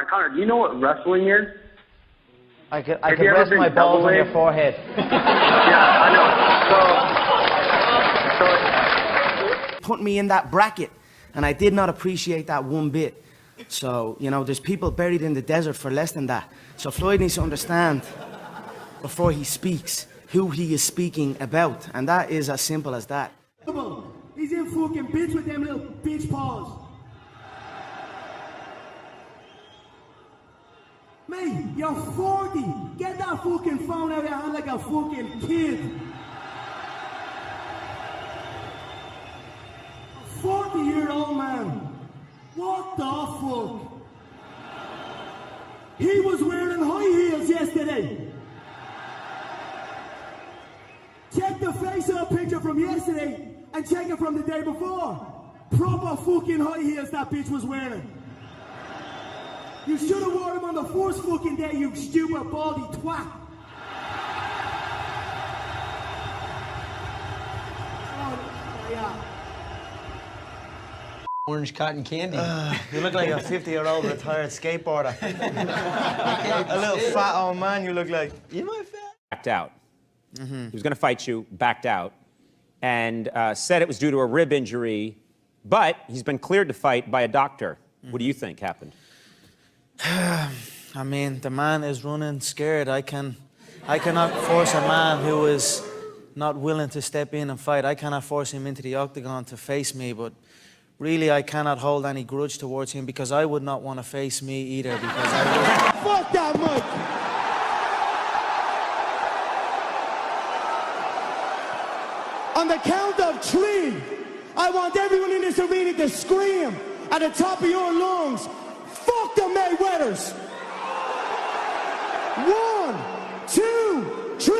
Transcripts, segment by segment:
Conor, do you know what wrestling is? I could rest my balls on your forehead. Yeah, I know. Put me in that bracket, and I did not appreciate that one bit. So, you know, there's people buried in the desert for less than that. So Floyd needs to understand, before he speaks, who he is speaking about. And that is as simple as that. He's in fucking bitch with them little bitch paws. Mate, you're 40. Get that fucking phone out of your hand like a fucking kid. A 40-year-old man. What the fuck? He was wearing high heels yesterday. Check the face-up picture from yesterday and check it from the day before. Proper fucking high heels that bitch was wearing. You should have worn them on the first fucking day, you stupid baldy twat. Oh, yeah. Orange cotton candy. You look like a 50-year-old retired skateboarder. A little fat old man you look like. You my fat? Backed out. He was going to fight you, backed out, and said it was due to a rib injury, but he's been cleared to fight by a doctor. What do you think happened? I mean, the man is running scared. I cannot force a man who is not willing to step in and fight. I cannot force him into the octagon to face me, but really I cannot hold any grudge towards him because I would not want to face me either because I would... Fuck that Mike! On the count of 3, I want everyone in this arena to scream at the top of your lungs, fuck the Mayweathers! 1, 2, 3!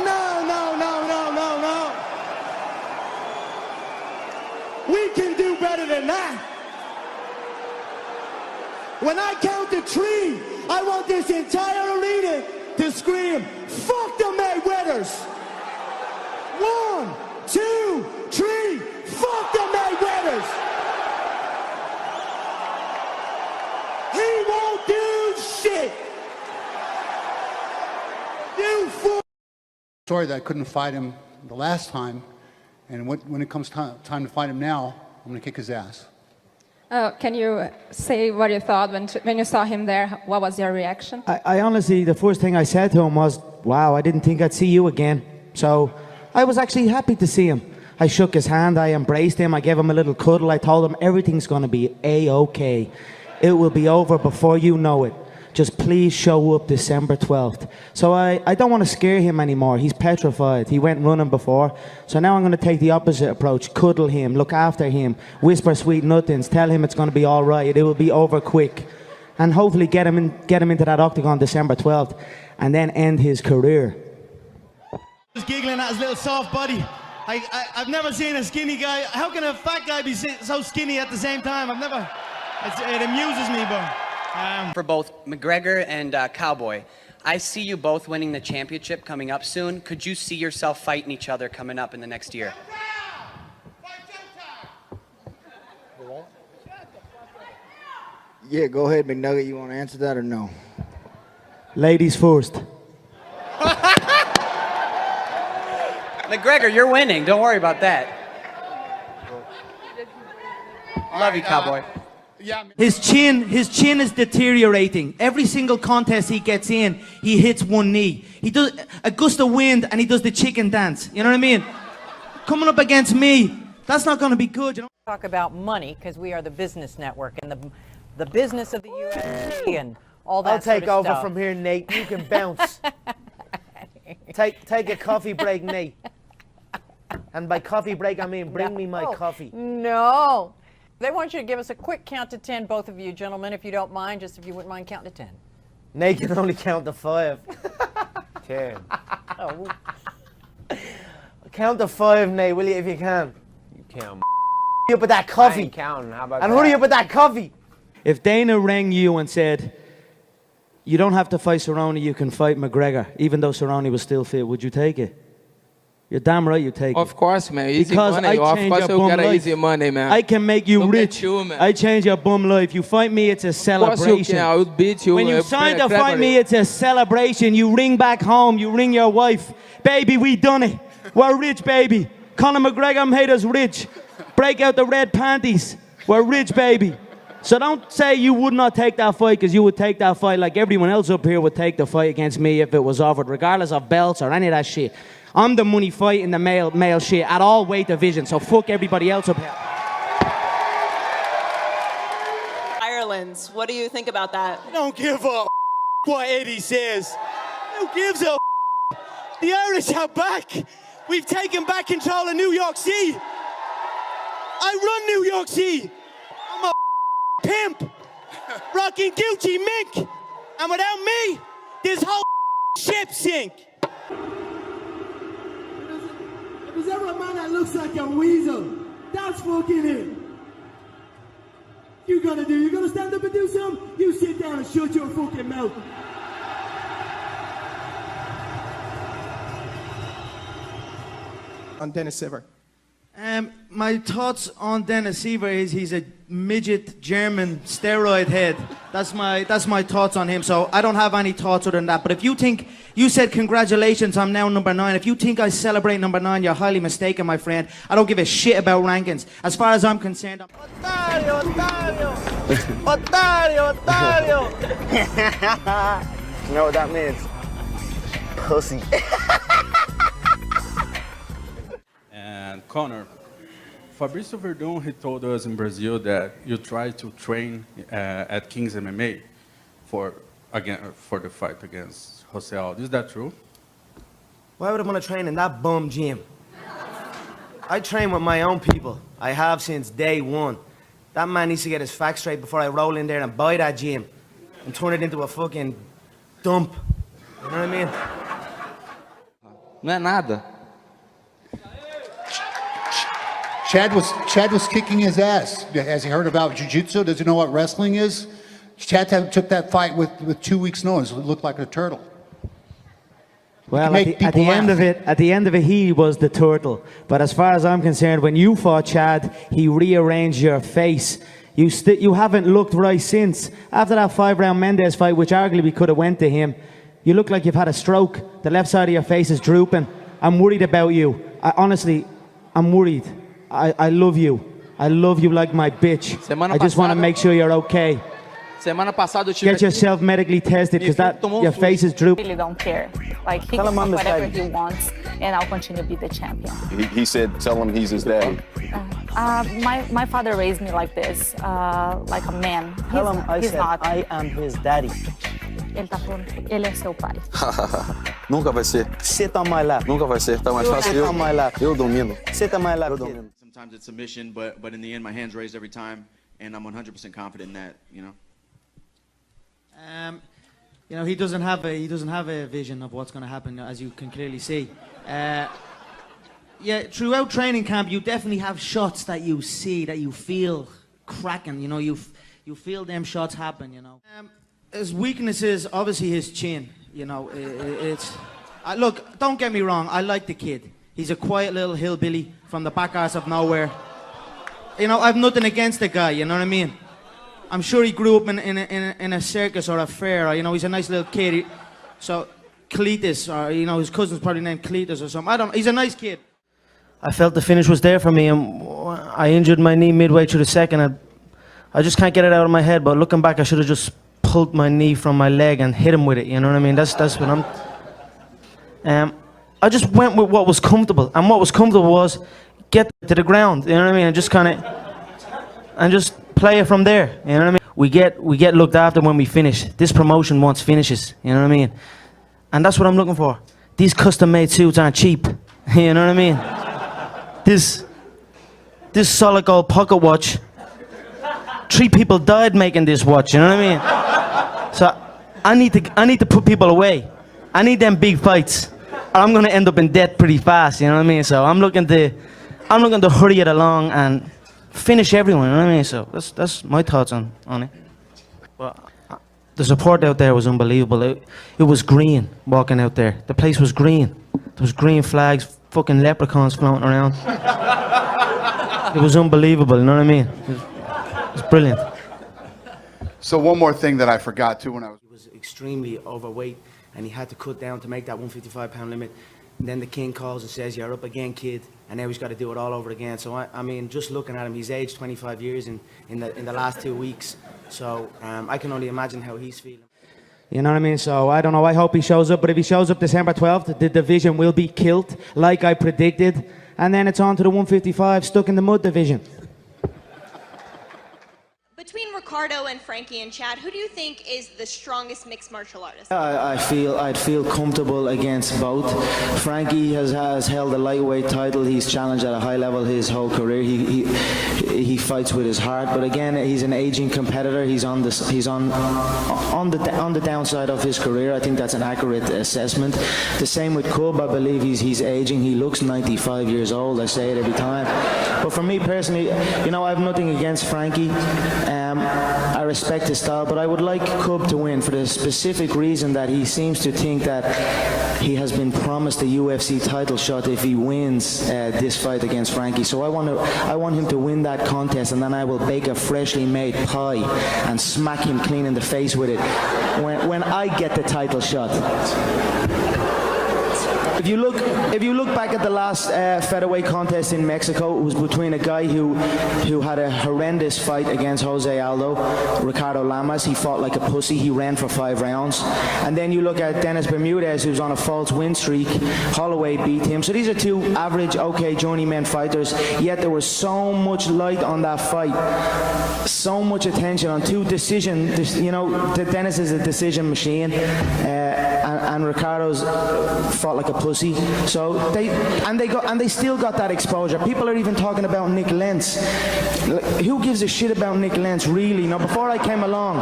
No, no, no, no, no, no. We can do better than that. When I count to 3, I want this entire arena to scream, fuck the Mayweathers! 1, 2, 3, fuck the Mayweathers! He won't do shit! You fool! Sorry that I couldn't fight him the last time, and when it comes time to fight him now, I'm gonna kick his ass. Can you say what you thought when you saw him there? What was your reaction? I honestly, the first thing I said to him was, wow, I didn't think I'd see you again. So I was actually happy to see him. I shook his hand, I embraced him, I gave him a little cuddle, I told him everything's gonna be A-okay. It will be over before you know it. Just please show up December 12th. So I don't want to scare him anymore. He's petrified. He went running before. So now I'm going to take the opposite approach. Cuddle him, look after him, whisper sweet nothings, tell him it's going to be all right. It will be over quick. And hopefully get him into that octagon December 12th and then end his career. He's giggling at his little soft body. I've never seen a skinny guy. How can a fat guy be so skinny at the same time? It amuses me, but... For both McGregor and Cowboy, I see you both winning the championship coming up soon. Could you see yourself fighting each other coming up in the next year? Yeah, go ahead, McNugget. You want to answer that or no? Ladies first. McGregor, you're winning. Don't worry about that. Love you, Cowboy. His chin is deteriorating. Every single contest he gets in, he hits one knee. He does a gust of wind and he does the chicken dance. You know what I mean? Coming up against me, that's not going to be good. You know? Talk about money because we are the business network and the business of the UFC and all that. I'll take sort of over stuff. from here, Nate. You can bounce. Take a coffee break, Nate. And by coffee break, I mean bring me my coffee. No. They want you to give us a quick count to 10, both of you gentlemen, if you don't mind, just if you wouldn't mind counting to 10. Nate can only count to 5. 10. Oh. Count to 5, Nate, will you, if you can? You can't. Hurry up with that coffee. I ain't counting. How about and that? hurry up with that coffee. If Dana rang you and said, you don't have to fight Cerrone, you can fight McGregor, even though Cerrone was still fit, would you take it? You're damn right you take it. Of course, man. Easy Because money. I Of change course your you bum got life. easy money, man. I can make you Look rich. at you, man. I change your bum life. You fight me, it's a Of celebration. course you can. I would beat you. When you sign to fight me, it's a celebration. You ring back home. You ring your wife. Baby, we done it. We're rich, baby. Conor McGregor made us rich. Break out the red panties. We're rich, baby. So don't say you would not take that fight, because you would take that fight like everyone else up here would take the fight against me if it was offered, regardless of belts or any of that shit. I'm the money fight in the male shit at all weight divisions, so fuck everybody else up here. Ireland, what do you think about that? I don't give a what Eddie says. Who gives a The Irish are back. We've taken back control of New York City. I run New York City. I'm a pimp. Rocking Gucci mink. And without me, this whole ship sink. If there's ever a man that looks like a weasel, that's fucking it. You gonna stand up and do something? You sit down and shut your fucking mouth. On Dennis Siver. My thoughts on Dennis Siver is he's a midget German steroid head. That's my thoughts on him. So I don't have any thoughts other than that. But if you think, you said congratulations, I'm now number 9. If you think I celebrate number 9, you're highly mistaken, my friend. I don't give a shit about rankings. As far as I'm concerned, Otario, Otario. Otario, Otario. You know what that means? Pussy. And Conor, Fabrício Verdun, he told us in Brazil that you tried to train at King's MMA for the fight against Jose Aldo. Is that true? Why would I want to train in that bum gym? I train with my own people. I have since day one. That man needs to get his facts straight before I roll in there and buy that gym and turn it into a fucking dump. You know what I mean? Não é nada. Chad was kicking his ass. Has he heard about jiu-jitsu? Does he know what wrestling is? Chad took that fight with 2 weeks' notice. It looked like a turtle. well, at the end of it, he was the turtle. But as far as I'm concerned, when you fought Chad, he rearranged your face. You haven't looked right since. After that 5-round Mendes fight, which arguably could have went to him, you look like you've had a stroke. The left side of your face is drooping. I'm worried about you. Honestly, I'm worried. I love you. I love you like my bitch. I just want to make sure you're okay. Semana passada eu tive Get yourself medically tested, because your face is drooping. Really don't care. Like, he can do whatever he wants, and I'll continue to be the champion. He said, tell him he's his daddy. My father raised me like this, like a man. Tell him I said not. I am his daddy. Ele tá falando que ele é seu pai. Nunca vai ser. Sit on my lap. Nunca vai ser. Tá mais fácil Sit on my lap. eu domino. Sit on my lap. Eu domino. Sometimes it's submission, but in the end, my hand's raised every time, and I'm 100% confident in that, you know. You know, he doesn't have a vision of what's going to happen, as you can clearly see. Yeah, throughout training camp, you definitely have shots that you see, that you feel cracking. You know, you feel them shots happen. You know, his weakness is obviously his chin. You know, look, don't get me wrong. I like the kid. He's a quiet little hillbilly from the back arse of nowhere. You know, I've nothing against the guy. You know what I mean? I'm sure he grew up in a circus or a fair, or, you know, he's a nice little kid. So, Cletus, or, you know, his cousin's probably named Cletus or something. He's a nice kid. I felt the finish was there for me, and I injured my knee midway through the second. I just can't get it out of my head, but looking back, I should have just pulled my knee from my leg and hit him with it, you know what I mean? That's what I'm... I just went with what was comfortable, and what was comfortable was get to the ground, you know what I mean? And just kind of... And just play it from there, you know what I mean? We get looked after when we finish. This promotion wants finishes, you know what I mean? And that's what I'm looking for. These custom-made suits aren't cheap, you know what I mean? This solid gold pocket watch, 3 people died making this watch, you know what I mean? So I need to put people away. I need them big fights, or I'm gonna end up in debt pretty fast, you know what I mean? So I'm looking to hurry it along and finish everyone, you know what I mean? So that's my thoughts on it. But the support out there was unbelievable. It was green walking out there. The place was green. There was green flags fucking leprechauns floating around. It was unbelievable, you know what I mean? It was brilliant. So one more thing that I forgot too when I was... He was extremely overweight and he had to cut down to make that 155-pound limit. And then the king calls and says, "You're up again, kid," and now he's got to do it all over again. So I mean, just looking at him, he's aged 25 years in the last 2 weeks. So I can only imagine how he's feeling. You know what I mean? So I don't know. I hope he shows up. But if he shows up December 12th, the division will be killed, like I predicted. And then it's on to the 155 stuck in the mud division. Between Ricardo and Frankie and Chad, who do you think is the strongest mixed martial artist? I'd feel comfortable against both. Frankie has held a lightweight title. He's challenged at a high level his whole career. He fights with his heart, but again, he's an aging competitor. He's on the downside of his career. I think that's an accurate assessment. The same with Cub. I believe he's aging. He looks 95 years old. I say it every time. But for me personally, you know, I have nothing against Frankie. I respect his style, but I would like Cub to win for the specific reason that he seems to think that he has been promised a UFC title shot if he wins this fight against Frankie. So I want him to win that contest, and then I will bake a freshly made pie and smack him clean in the face with it when I get the title shot. If you look back at the last featherweight contest in Mexico, it was between a guy who had a horrendous fight against Jose Aldo, Ricardo Lamas. He fought like a pussy. He ran for 5 rounds. And then you look at Dennis Bermudez, who's on a false win streak. Holloway beat him. So these are 2 average, okay, journeyman fighters. Yet there was so much light on that fight, so much attention on 2 decisions. You know, Dennis is a decision machine, and Ricardo's fought like a pussy. So they still got that exposure. People are even talking about Nick Lentz. Who gives a shit about Nick Lentz, really? Now, before I came along,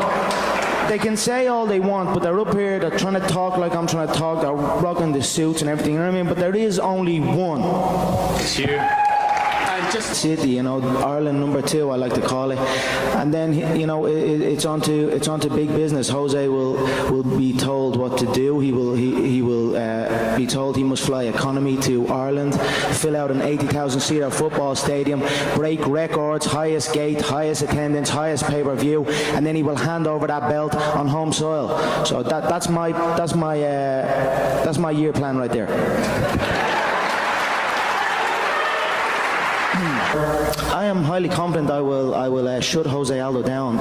they can say all they want, but they're up here, they're trying to talk like I'm trying to talk, they're rocking the suits and everything, you know what I mean? But there is only one. It's you. City, you know, Ireland number 2, I like to call it. And then, you know, it's on to big business. Jose will be told what to do. He will be told he must fly economy to Ireland, fill out an 80,000-seater football stadium, break records, highest gate, highest attendance, highest pay-per-view, and then he will hand over that belt on home soil. So that's my year plan right there. I am highly confident I will shut Jose Aldo down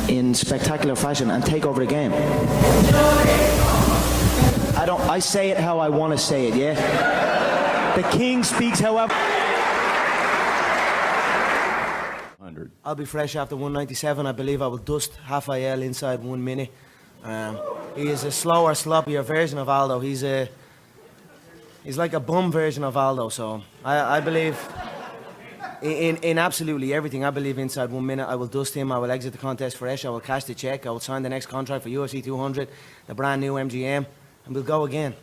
in spectacular fashion and take over the game. I say it how I want to say it, yeah? The king speaks however. I'll be fresh after 197. I believe I will dust Rafael inside 1 minute. He is a slower, sloppier version of Aldo. He's like a bum version of Aldo, so I believe in absolutely everything. I believe inside 1 minute I will dust him, I will exit the contest fresh, I will cash the check, I will sign the next contract for UFC 200, the brand new MGM, and we'll go again.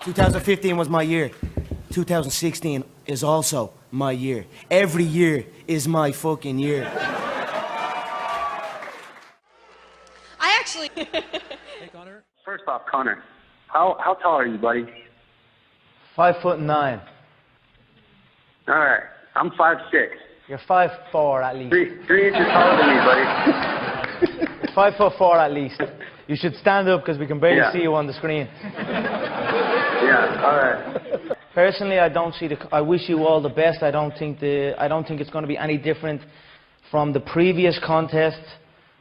2015 was my year. 2016 is also my year. Every year is my fucking year. I actually... First off, Conor, how tall are you, buddy? 5'9". All right. I'm 5'6". You're 5'4" at least. 3 inches taller than me, buddy. 5'4" at least. You should stand up because we can barely see you on the screen. Yeah, all right. Personally, I don't see I wish you all the best. I don't think it's going to be any different from the previous contest.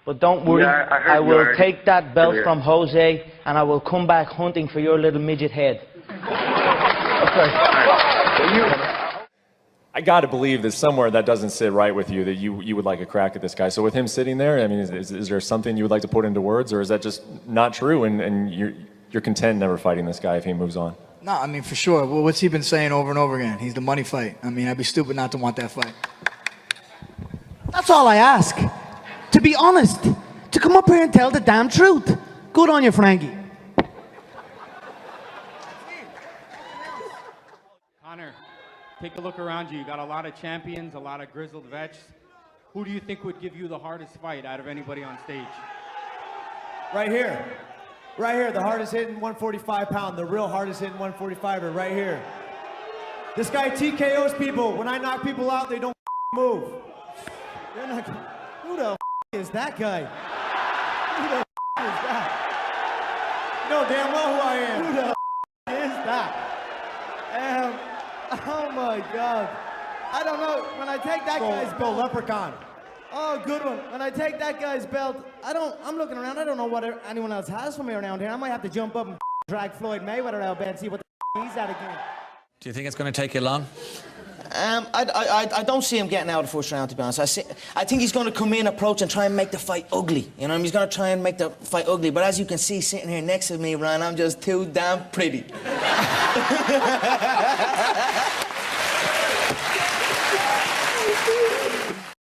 But don't worry, Yeah, I will take that belt from Jose and I will come back hunting for your little midget head. I got to believe that somewhere that doesn't sit right with you, that you would like a crack at this guy. So with him sitting there, I mean, is there something you would like to put into words, or is that just not true and you're content never fighting this guy if he moves on? No, I mean, for sure. Well, what's he been saying over and over again? He's the money fight. I mean, I'd be stupid not to want that fight. That's all I ask. To be honest. To come up here and tell the damn truth. Good on you, Frankie. Conor, take a look around you. You got a lot of champions, a lot of grizzled vets. Who do you think would give you the hardest fight out of anybody on stage? Right here. Right here, the hardest hitting 145 pound, the real hardest hitting 145er right here. This guy TKOs people. When I knock people out, they don't move. They're not, who the is that guy? Who the is that? You know damn well who I am. Who the is that? Oh my God. I don't know. When I take that guy's belt, Leprechaun. Oh, good one. When I take that guy's belt, I'm looking around. I don't know what anyone else has for me around here. I might have to jump up and drag Floyd Mayweather out there and see what the he's at again. Do you think it's going to take you long? I don't see him getting out of the first round, to be honest. I think he's going to come in, approach, and try and make the fight ugly. You know, he's going to try and make the fight ugly. But as you can see, sitting here next to me, Ryan, I'm just too damn pretty.